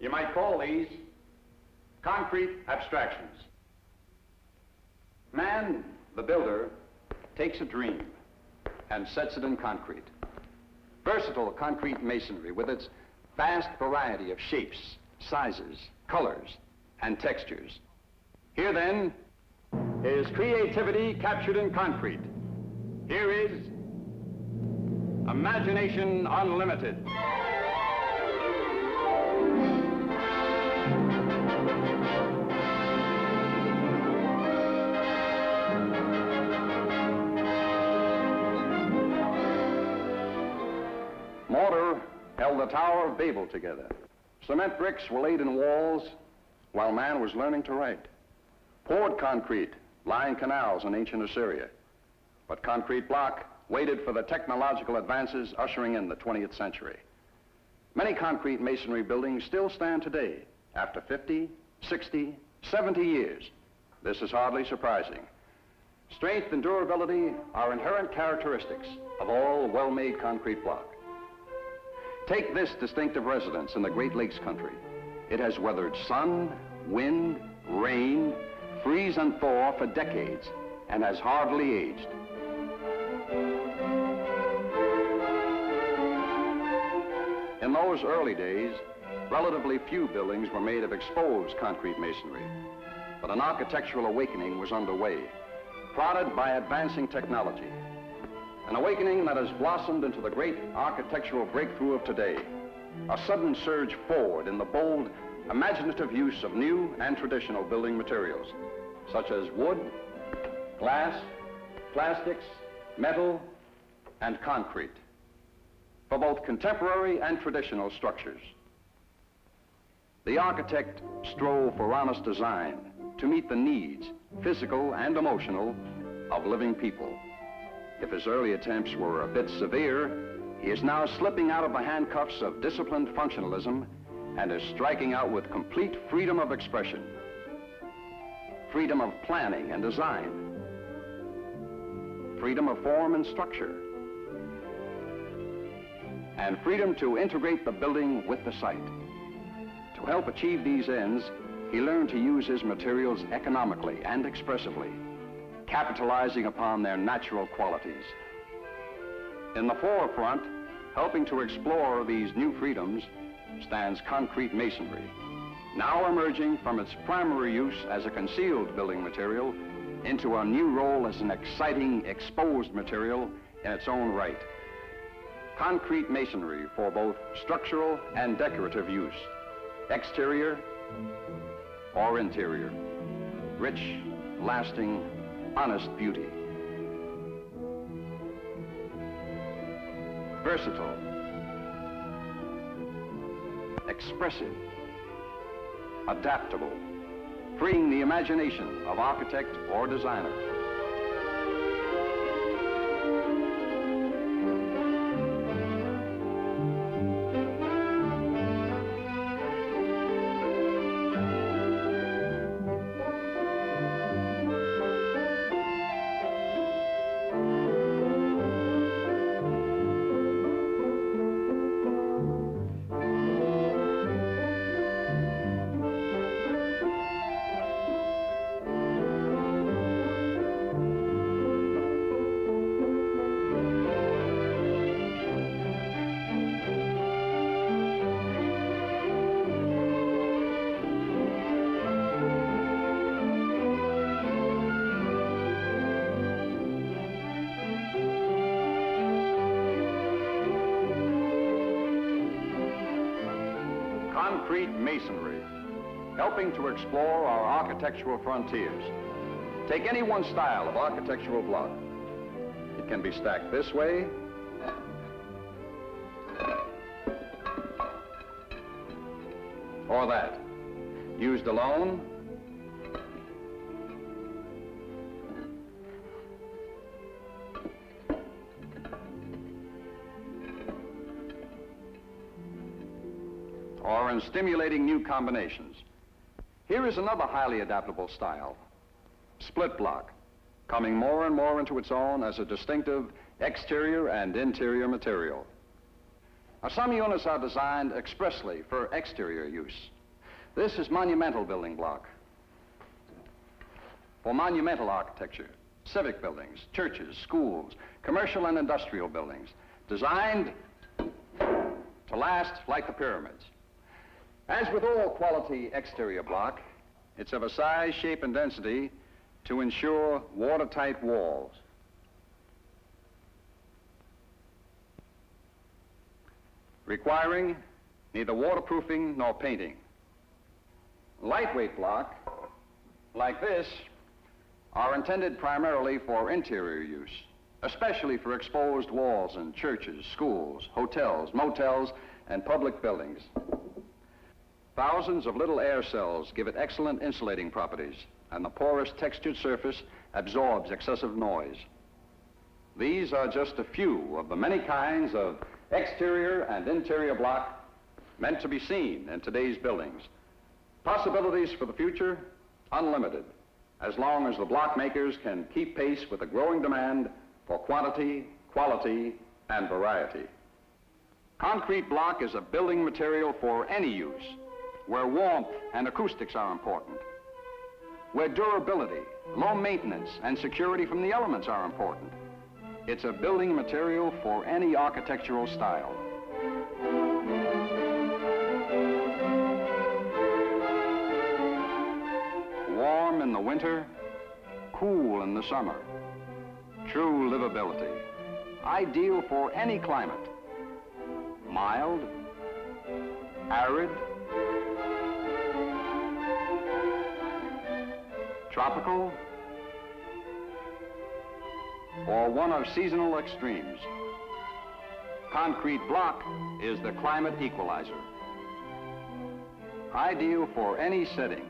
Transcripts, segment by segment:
You might call these concrete abstractions. Man, the builder, takes a dream and sets it in concrete. Versatile concrete masonry with its vast variety of shapes, sizes, colors, and textures. Here then is creativity captured in concrete. Here is imagination unlimited. Mortar held the Tower of Babel together. Cement bricks were laid in walls while man was learning to write. Poured concrete lined canals in ancient Assyria. But concrete block waited for the technological advances ushering in the 20th century. Many concrete masonry buildings still stand today after 50, 60, 70 years. This is hardly surprising. Strength and durability are inherent characteristics of all well-made concrete block. Take this distinctive residence in the Great Lakes country. It has weathered sun, wind, rain, freeze and thaw for decades and has hardly aged. In those early days, relatively few buildings were made of exposed concrete masonry, but an architectural awakening was underway, prodded by advancing technology. An awakening that has blossomed into the great architectural breakthrough of today, a sudden surge forward in the bold, imaginative use of new and traditional building materials, such as wood, glass, plastics, metal, and concrete, for both contemporary and traditional structures. The architect strove for honest design to meet the needs, physical and emotional, of living people. If his early attempts were a bit severe, he is now slipping out of the handcuffs of disciplined functionalism and is striking out with complete freedom of expression, freedom of planning and design, freedom of form and structure, and freedom to integrate the building with the site. To help achieve these ends, he learned to use his materials economically and expressively, capitalizing upon their natural qualities. In the forefront, helping to explore these new freedoms, stands concrete masonry, now emerging from its primary use as a concealed building material into a new role as an exciting, exposed material in its own right. Concrete masonry for both structural and decorative use, exterior or interior, rich, lasting, honest beauty. Versatile, expressive, adaptable, freeing the imagination of architect or designer. Concrete masonry, helping to explore our architectural frontiers. Take any one style of architectural block. It can be stacked this way, or that, used alone, or in stimulating new combinations. Here is another highly adaptable style, split block, coming more and more into its own as a distinctive exterior and interior material. Now, some units are designed expressly for exterior use. This is monumental building block for monumental architecture, civic buildings, churches, schools, commercial and industrial buildings, designed to last like the pyramids. As with all quality exterior block, it's of a size, shape, and density to ensure watertight walls. Requiring neither waterproofing nor painting. Lightweight block, like this, are intended primarily for interior use, especially for exposed walls in churches, schools, hotels, motels, and public buildings. Thousands of little air cells give it excellent insulating properties, and the porous textured surface absorbs excessive noise. These are just a few of the many kinds of exterior and interior block meant to be seen in today's buildings. Possibilities for the future, unlimited, as long as the block makers can keep pace with the growing demand for quantity, quality, and variety. Concrete block is a building material for any use, where warmth and acoustics are important, where durability, low maintenance, and security from the elements are important. It's a building material for any architectural style. Warm in the winter, cool in the summer. True livability. Ideal for any climate. Mild, arid, tropical, or one of seasonal extremes. Concrete block is the climate equalizer. Ideal for any setting.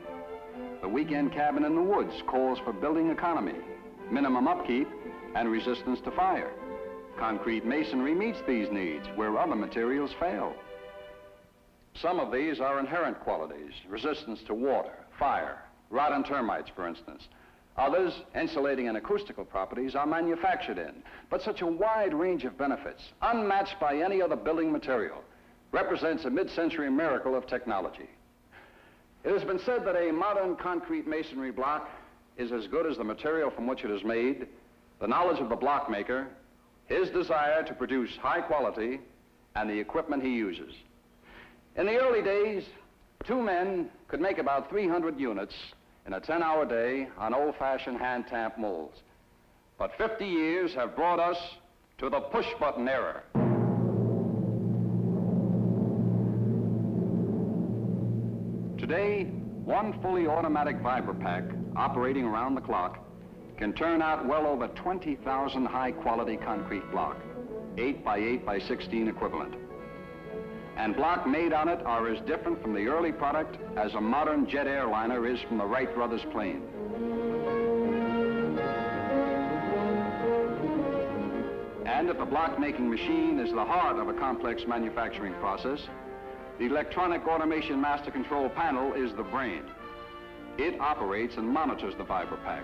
The weekend cabin in the woods calls for building economy, minimum upkeep, and resistance to fire. Concrete masonry meets these needs where other materials fail. Some of these are inherent qualities, resistance to water, fire, rot and termites, for instance. Others, insulating and acoustical properties, are manufactured in, but such a wide range of benefits, unmatched by any other building material, represents a mid-century miracle of technology. It has been said that a modern concrete masonry block is as good as the material from which it is made, the knowledge of the block maker, his desire to produce high quality, and the equipment he uses. In the early days, two men could make about 300 units in a 10-hour day on old-fashioned hand-tamp molds. But 50 years have brought us to the push-button era. Today, one fully automatic vibropack operating around the clock can turn out well over 20,000 high-quality concrete block, 8 by 8 by 16 equivalent. And block made on it are as different from the early product as a modern jet airliner is from the Wright brothers' plane. And if the block-making machine is the heart of a complex manufacturing process, the electronic automation master control panel is the brain. It operates and monitors the vibropack,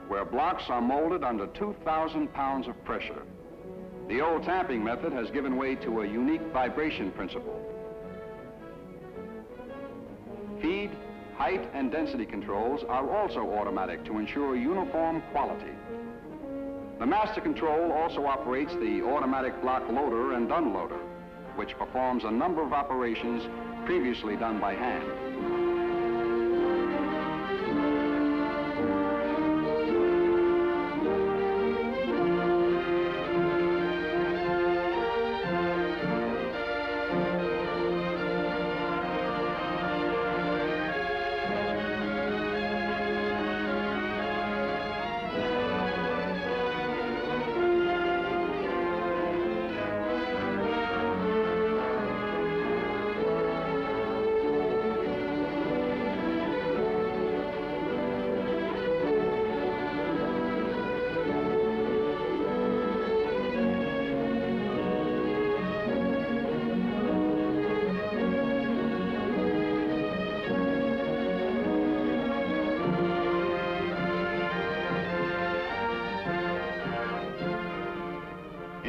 where blocks are molded under 2,000 pounds of pressure. The old tamping method has given way to a unique vibration principle. Feed, height, and density controls are also automatic to ensure uniform quality. The master control also operates the automatic block loader and unloader, which performs a number of operations previously done by hand.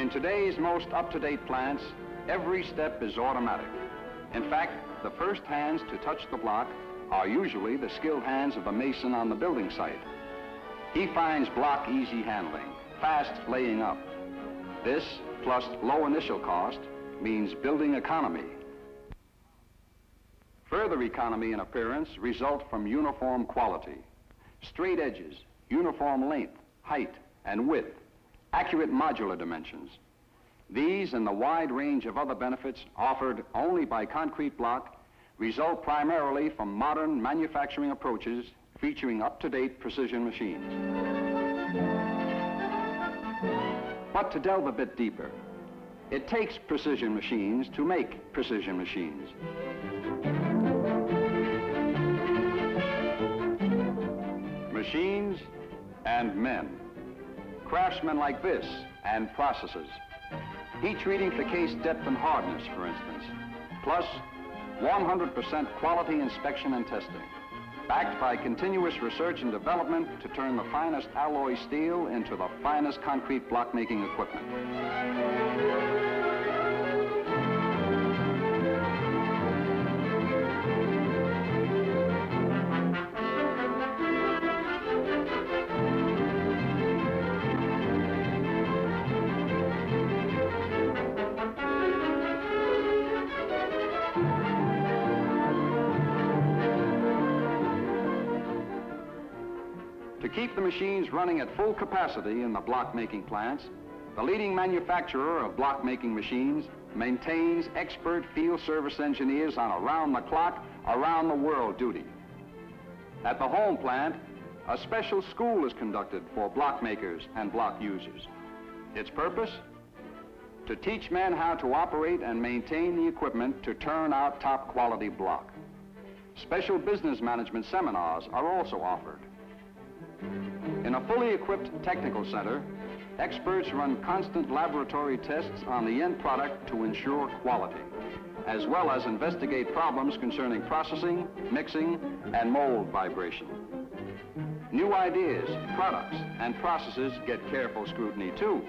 In today's most up-to-date plants, every step is automatic. In fact, the first hands to touch the block are usually the skilled hands of the mason on the building site. He finds block easy handling, fast laying up. This, plus low initial cost, means building economy. Further economy and appearance result from uniform quality. Straight edges, uniform length, height, and width, accurate modular dimensions. These and the wide range of other benefits offered only by concrete block result primarily from modern manufacturing approaches featuring up-to-date precision machines. But to delve a bit deeper, it takes precision machines to make precision machines. Machines and men. Craftsmen like this and processes. Heat treating for case depth and hardness, for instance. Plus 100% quality inspection and testing. Backed by continuous research and development to turn the finest alloy steel into the finest concrete block making equipment. To keep the machines running at full capacity in the block-making plants, the leading manufacturer of block-making machines maintains expert field service engineers on around-the-clock, around-the-world duty. At the home plant, a special school is conducted for block makers and block users. Its purpose? To teach men how to operate and maintain the equipment to turn out top-quality block. Special business management seminars are also offered. In a fully equipped technical center, experts run constant laboratory tests on the end product to ensure quality, as well as investigate problems concerning processing, mixing, and mold vibration. New ideas, products, and processes get careful scrutiny too.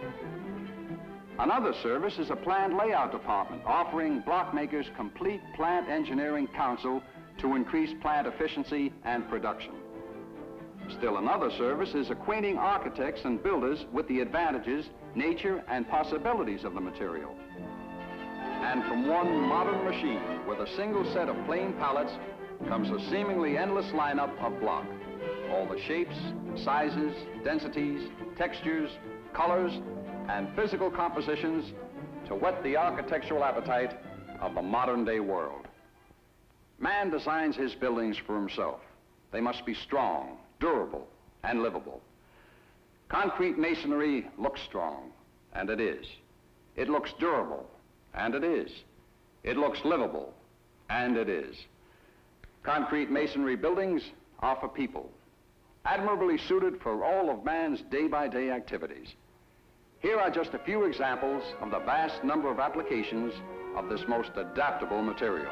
Another service is a plant layout department offering block makers complete plant engineering counsel to increase plant efficiency and production. Still another service is acquainting architects and builders with the advantages, nature, and possibilities of the material. And from one modern machine with a single set of plain pallets comes a seemingly endless lineup of block. All the shapes, sizes, densities, textures, colors, and physical compositions to whet the architectural appetite of the modern-day world. Man designs his buildings for himself. They must be strong, durable, and livable. Concrete masonry looks strong, and it is. It looks durable, and it is. It looks livable, and it is. Concrete masonry buildings are for people, admirably suited for all of man's day-by-day activities. Here are just a few examples of the vast number of applications of this most adaptable material.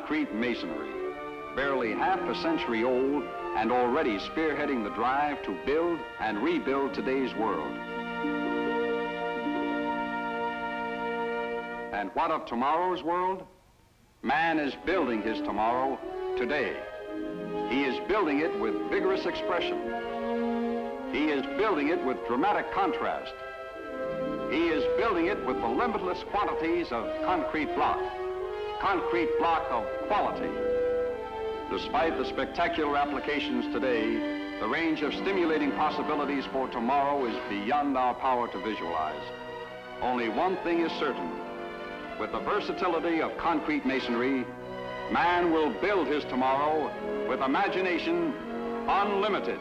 concrete masonry, barely half a century old and already spearheading the drive to build and rebuild today's world. And what of tomorrow's world? Man is building his tomorrow today. He is building it with vigorous expression. He is building it with dramatic contrast. He is building it with the limitless quantities of concrete block of quality. Despite the spectacular applications today, the range of stimulating possibilities for tomorrow is beyond our power to visualize. Only one thing is certain. With the versatility of concrete masonry, man will build his tomorrow with imagination unlimited.